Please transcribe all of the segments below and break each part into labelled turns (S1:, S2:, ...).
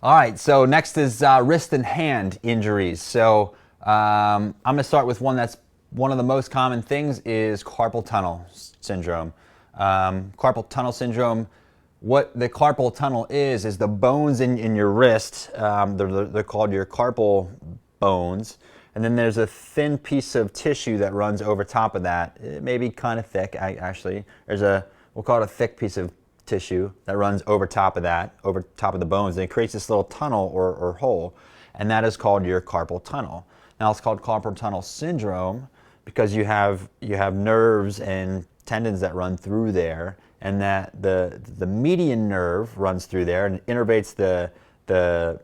S1: All right, so next is wrist and hand injuries. So I'm going to start with one that's one of the most common things is carpal tunnel syndrome. Carpal tunnel syndrome, what the carpal tunnel is the bones in your wrist. They're called your carpal bones. And then there's a thin piece of tissue that runs over top of that. It may be kind of thick, actually. We'll call it a thick piece of tissue that runs over top of that, over top of the bones, and it creates this little tunnel or hole, and that is called your carpal tunnel. Now it's called carpal tunnel syndrome because you have nerves and tendons that run through there, and that the median nerve runs through there and innervates the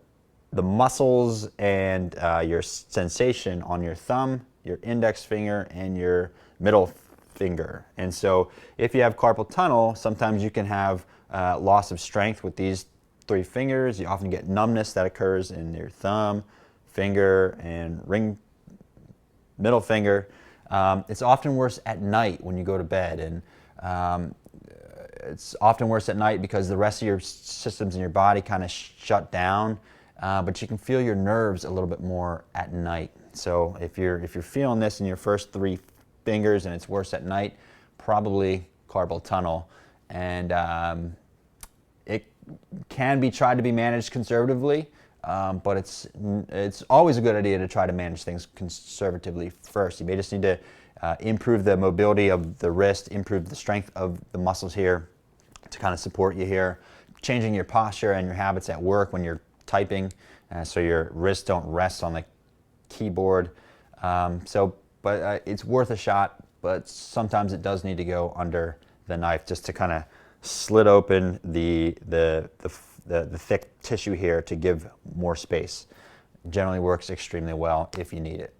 S1: muscles and your sensation on your thumb, your index finger, and your middle finger. And so if you have carpal tunnel, sometimes you can have loss of strength with these three fingers. You often get numbness that occurs in your thumb, finger, and middle finger. It's often worse at night when you go to bed, and it's often worse at night because the rest of your systems in your body kind of shut down, but you can feel your nerves a little bit more at night. So if you're feeling this in your first three fingers and it's worse at night, probably carpal tunnel. And it can be tried to be managed conservatively, but it's always a good idea to try to manage things conservatively first. You may just need to improve the mobility of the wrist, improve the strength of the muscles here to kind of support you here, changing your posture and your habits at work when you're typing, so your wrists don't rest on the keyboard. But it's worth a shot, but sometimes it does need to go under the knife just to kind of slit open the thick tissue here to give more space. Generally works extremely well if you need it.